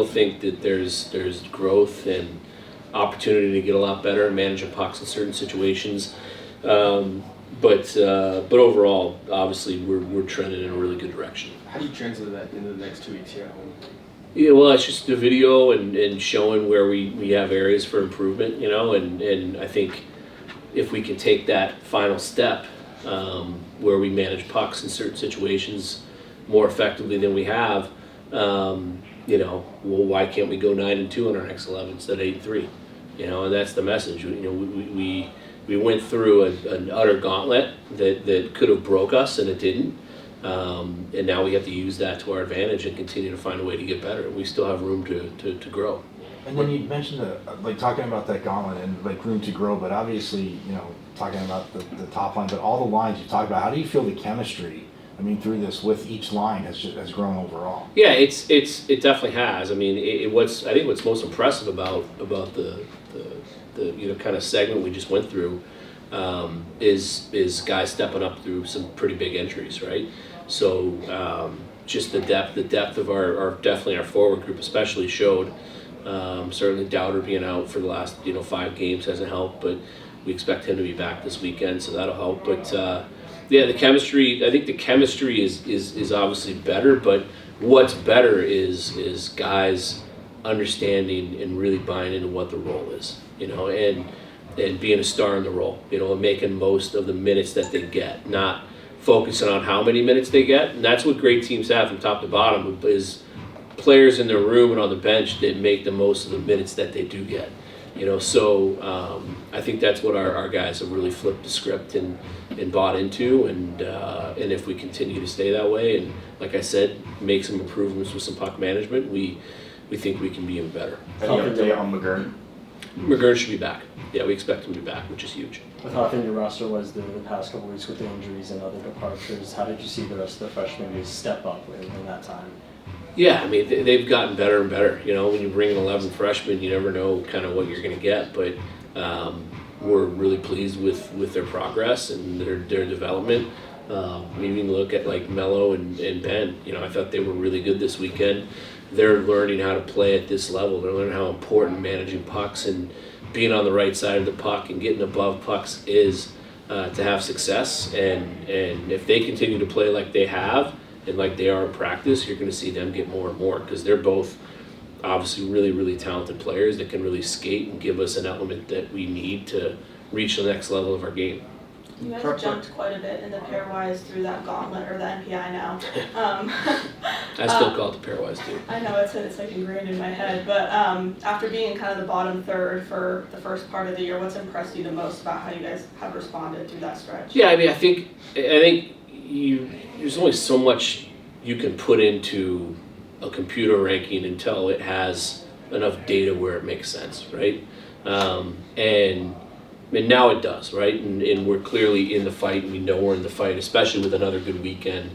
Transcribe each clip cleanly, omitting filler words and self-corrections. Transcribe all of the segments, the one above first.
still think that there's growth and opportunity to get a lot better and managing pucks in certain situations. But overall, obviously, we're trending in a really good direction. How do you translate that into the next 2 weeks here at home? Yeah, well, it's just the video and showing where we have areas for improvement, you know, and I think if we can take that final step where we manage pucks in certain situations more effectively than we have, you know, well, why can't we go 9-2 on our next 11 instead of 8-3? You know, and that's the message. You know, we went through an utter gauntlet that could have broke us, and it didn't. And now we have to use that to our advantage and continue to find a way to get better. We still have room to grow. And then you mentioned like talking about that gauntlet and like room to grow, but obviously, you know, talking about the top line, but all the lines you talked about, how do you feel the chemistry, I mean, through this with each line has grown overall? Yeah, it definitely has. I mean, I think what's most impressive about the you know, kind of segment we just went through is guys stepping up through some pretty big injuries, right? So just the depth of our definitely our forward group especially showed. Certainly Dowder being out for the last 5 games hasn't helped, but we expect him to be back this weekend, so that'll help. But yeah, the chemistry. I think the chemistry is obviously better, but what's better is guys understanding and really buying into what the role is, and being a star in the role, and making most of the minutes that they get, not focusing on how many minutes they get. And that's what great teams have from top to bottom is players in their room and on the bench that make the most of the minutes that they do get. So I think that's what our guys have really flipped the script and bought into, and if we continue to stay that way, and like I said, make some improvements with some puck management, we think we can be even better. Any update on McGurn? McGurn should be back. Yeah, we expect him to be back, which is huge. With how thin your roster was the past couple of weeks with the injuries and other departures, how did you see the rest of the freshmen step up in that time? Yeah, I mean, they've gotten better and better. When you bring in 11 freshmen, you never know kind of what you're going to get. But we're really pleased with their progress and their development. We even look at like Mello and Ben. I thought they were really good this weekend. They're learning how to play at this level. They're learning how important managing pucks and being on the right side of the puck and getting above pucks is to have success. And if they continue to play like they have, and like they are in practice, you're going to see them get more and more, because they're both obviously really, really talented players that can really skate and give us an element that we need to reach the next level of our game. You guys jumped quite a bit in the pairwise through that gauntlet, or the NPI now. I still call it the pairwise too. I know, it's like ingrained in my head, but after being in kind of the bottom third for the first part of the year, what's impressed you the most about how you guys have responded through that stretch? Yeah, I mean, I think there's only so much you can put into a computer ranking until it has enough data where it makes sense, right? And now it does, right? And we're clearly in the fight, and we know we're in the fight, especially with another good weekend.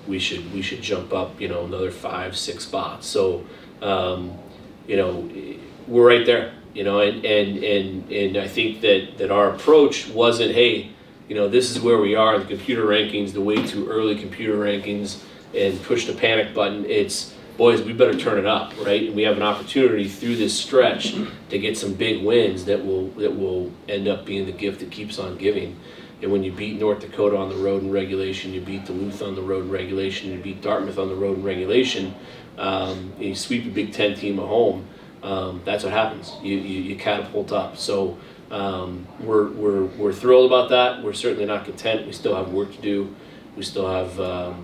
We should jump up, another 5-6 spots. So, we're right there, and I think that our approach wasn't, hey, this is where we are in the computer rankings, the way too early computer rankings, and push the panic button. It's, boys, we better turn it up, right? And we have an opportunity through this stretch to get some big wins that will end up being the gift that keeps on giving. And when you beat North Dakota on the road in regulation, you beat Duluth on the road in regulation, you beat Dartmouth on the road in regulation, and you sweep a Big Ten team at home, that's what happens. You catapult up. So we're thrilled about that. We're certainly not content. We still have work to do. We still have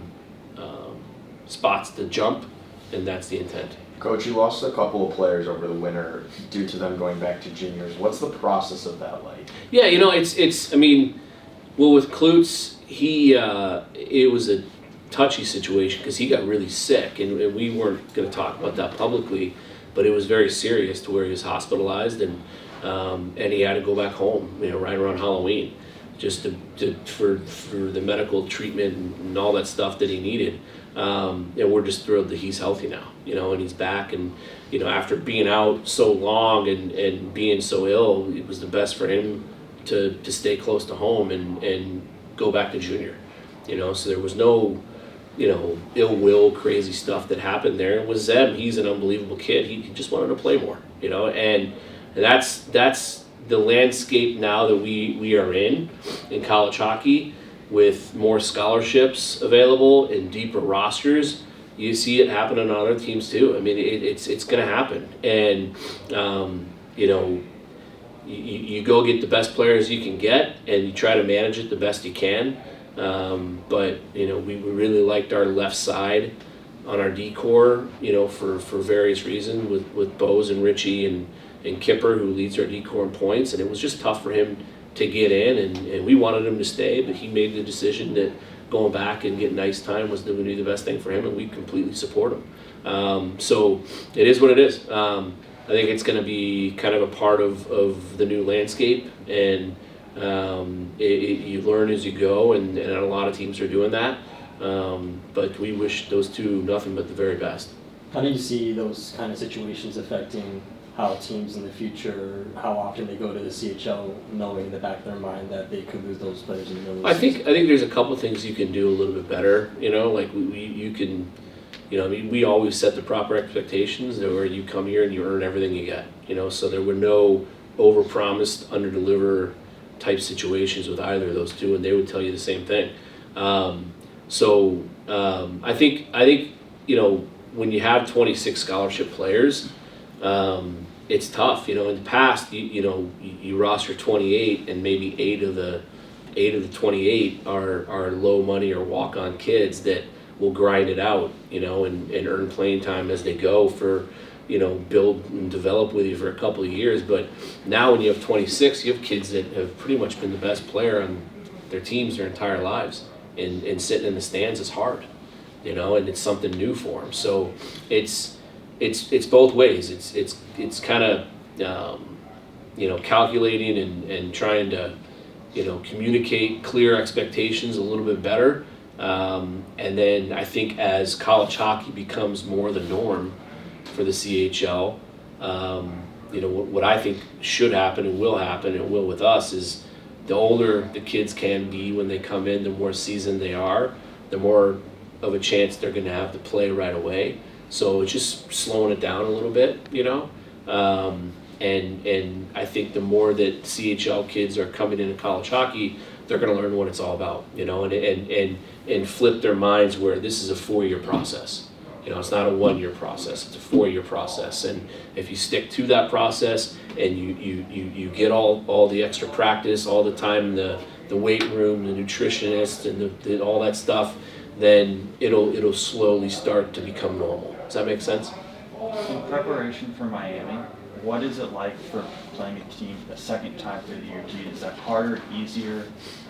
spots to jump, and that's the intent. Coach, you lost a couple of players over the winter due to them going back to juniors. What's the process of that like? Yeah, it's. I mean, well, with Klutz, it was a touchy situation because he got really sick, and we weren't going to talk about that publicly, but it was very serious to where he was hospitalized, and he had to go back home, right around Halloween, just for the medical treatment and all that stuff that he needed. And we're just thrilled that he's healthy now, and he's back, and after being out so long and being so ill, it was the best for him to stay close to home and go back to junior, so there was no ill will, crazy stuff that happened there. And with Zeb, he's an unbelievable kid. He just wanted to play more, and that's the landscape now that we are in college hockey, with more scholarships available and deeper rosters. You see it happening on other teams too. I mean, it's going to happen, and you go get the best players you can get, and you try to manage it the best you can. But we really liked our left side on our D-core, for various reasons with Bose and Richie and Kipper, who leads our D-core in points, and it was just tough for him to get in, and we wanted him to stay, but he made the decision that going back and getting ice time was going to be the best thing for him, and we completely support him. So it is what it is. I think it's going to be kind of a part of the new landscape, and you learn as you go, and a lot of teams are doing that. But we wish those two nothing but the very best. How do you see those kind of situations affecting how teams in the future, how often they go to the CHL, knowing in the back of their mind that they could lose those players in the middle of the I think season? there's a couple things you can do a little bit better. Like you can, we always set the proper expectations that where you come here and you earn everything you get. So there were no overpromised, underdeliver type situations with either of those two, and they would tell you the same thing. I think when you have 26 scholarship players, it's tough. In the past, you roster 28, and maybe eight of the 28 are low money or walk on kids that will grind it out, and earn playing time as they go for, build and develop with you for a couple of years. But now when you have 26, you have kids that have pretty much been the best player on their teams their entire lives, and sitting in the stands is hard, and it's something new for them. So it's both ways. It's kind of calculating and trying to communicate clear expectations a little bit better, and then I think as college hockey becomes more the norm for the CHL, what I think should happen and will with us is the older the kids can be when they come in, the more seasoned they are, the more of a chance they're going to have to play right away. So it's just slowing it down a little bit, and I think the more that CHL kids are coming into college hockey, they're going to learn what it's all about, and flip their minds where this is a 4-year process. It's not a 1-year process, it's a 4-year process. And if you stick to that process and you get all the extra practice, all the time, the weight room, the nutritionist, and all that stuff, then it'll slowly start to become normal. Does that make sense? In preparation for Miami, what is it like for playing a team a second time through the year? Is that harder, easier,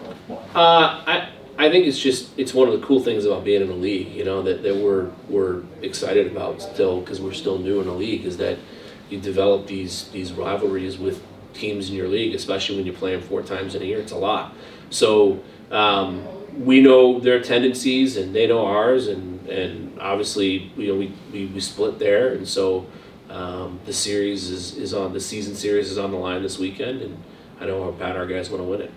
or what? I think it's one of the cool things about being in the league, that we're excited about still, because we're still new in the league, is that you develop these rivalries with teams in your league, especially when you play them 4 times in a year. It's a lot. So we know their tendencies and they know ours, and obviously we split there, and so the series is on, the season series is on the line this weekend, and I know how bad our guys want to win it.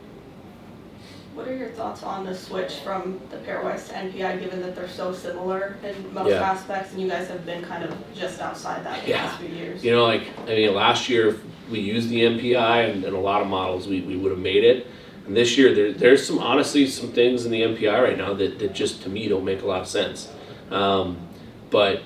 What are your thoughts on the switch from the pairwise to NPI, given that they're so similar in most Yeah. aspects, and you guys have been kind of just outside that the past few years? Last year if we used the NPI and a lot of models, we would have made it. And this year there's some things in the NPI right now that just, to me, don't make a lot of sense. But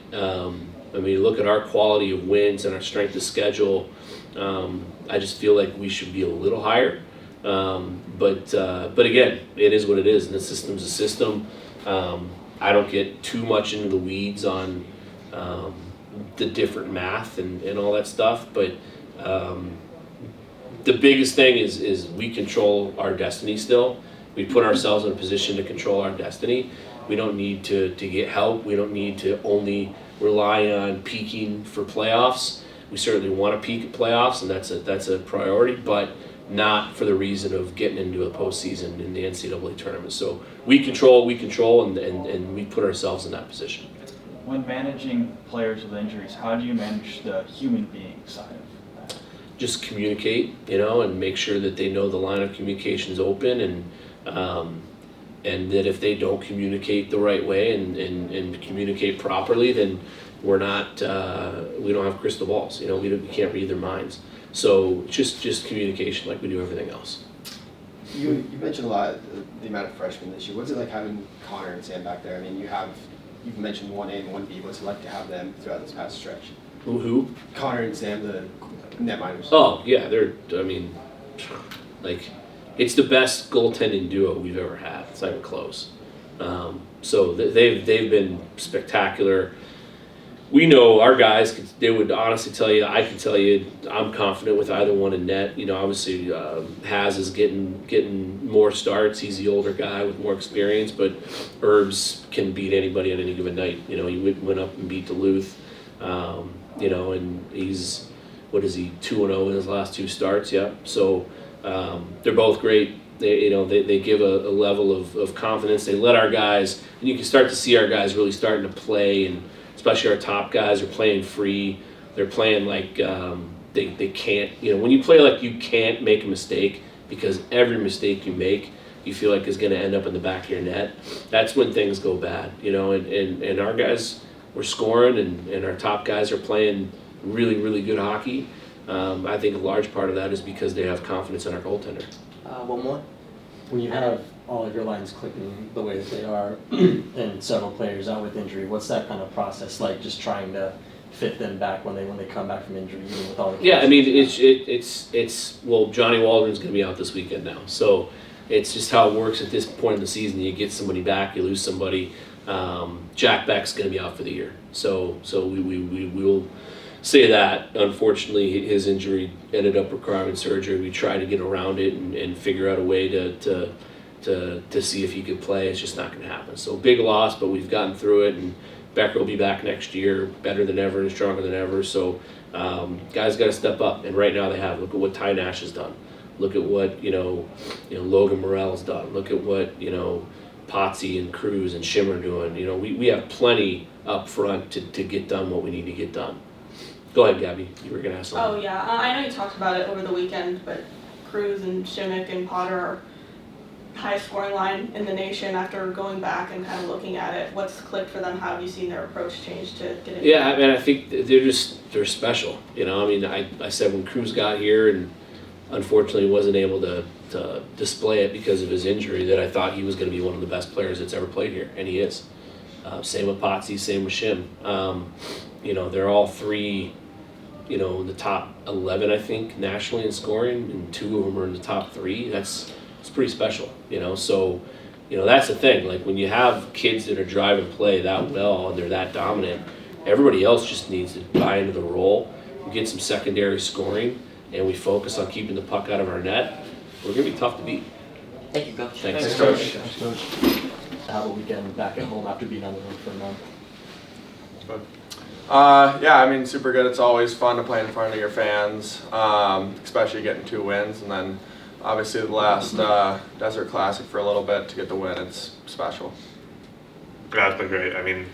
look at our quality of wins and our strength of schedule. I just feel like we should be a little higher. But again, it is what it is, and the system's a system. I don't get too much into the weeds on the different math and all that stuff, but the biggest thing is we control our destiny still. We put ourselves in a position to control our destiny. We don't need to get help. We don't need to only rely on peaking for playoffs. We certainly want to peak at playoffs, and that's a priority, but not for the reason of getting into a postseason in the NCAA tournament. So we control, and we put ourselves in that position. When managing players with injuries, how do you manage the human being side of that? Just communicate, and make sure that they know the line of communication is open, and and that if they don't communicate the right way and communicate properly, then we're not, we don't have crystal balls, we can't read their minds. So just communication like we do everything else. You mentioned a lot the amount of freshmen this year. What's it like having Connor and Sam back there? I mean, you've mentioned 1A and 1B. What's it like to have them throughout this past stretch? Who? Connor and Sam, the netminders. Oh yeah, it's the best goaltending duo we've ever had. It's not even close. So they've been spectacular. We know our guys. They would honestly tell you. I can tell you, I'm confident with either one in net. Obviously, Haz is getting more starts. He's the older guy with more experience, but Herbs can beat anybody on any given night. He went up and beat Duluth. And he's 2-0 in his last 2 starts. Yeah, so they're both great. They give a level of confidence. They let our guys, and you can start to see our guys really starting to play, and especially our top guys are playing free. They're playing like they can't. When you play like you can't make a mistake, because every mistake you make, you feel like is going to end up in the back of your net. That's when things go bad. And our guys were scoring, and our top guys are playing really, really good hockey. I think a large part of that is because they have confidence in our goaltender. One more. When you have all of your lines clicking the way that they are, and several players out with injury, what's that kind of process like? Just trying to fit them back when they come back from injury, even with all the. Yeah, I mean it's Johnny Waldron's going to be out this weekend now, so it's just how it works at this point in the season. You get somebody back, you lose somebody. Jack Beck's going to be out for the year, so we will say that. Unfortunately, his injury ended up requiring surgery. We tried to get around it and figure out a way to see if he could play. It's just not going to happen. So big loss, but we've gotten through it, and Becker will be back next year, better than ever and stronger than ever. So guys got to step up, and right now they have. Look at what Ty Nash has done. Look at what Logan Morell's done. Look at what Potsy and Cruz and Schimmer are doing. We have plenty up front to get done what we need to get done. Go ahead, Gabby. You were going to ask something. Oh yeah, I know you talked about it over the weekend, but Cruz and Shimmick and Potter are highest scoring line in the nation after going back and kind of looking at it. What's clicked for them? How have you seen their approach change to get it? Yeah, I mean, I think they're special. I said when Cruz got here and unfortunately wasn't able to display it because of his injury, that I thought he was going to be one of the best players that's ever played here, and he is. Same with Potsy, same with Shim. They're all three, in the top 11, I think, nationally in scoring, and 2 of them are in the top 3. It's pretty special, So, that's the thing. Like when you have kids that are driving play that well and they're that dominant, everybody else just needs to buy into the role. We get some secondary scoring, and we focus on keeping the puck out of our net. We're going to be tough to beat. Thank you, Coach. Thanks, Coach. Have a weekend back at home after being on the road for a month. Yeah, I mean, super good. It's always fun to play in front of your fans, especially getting 2 wins, and then obviously the last Desert Classic for a little bit to get the win. It's special. Yeah, it's been great. I mean,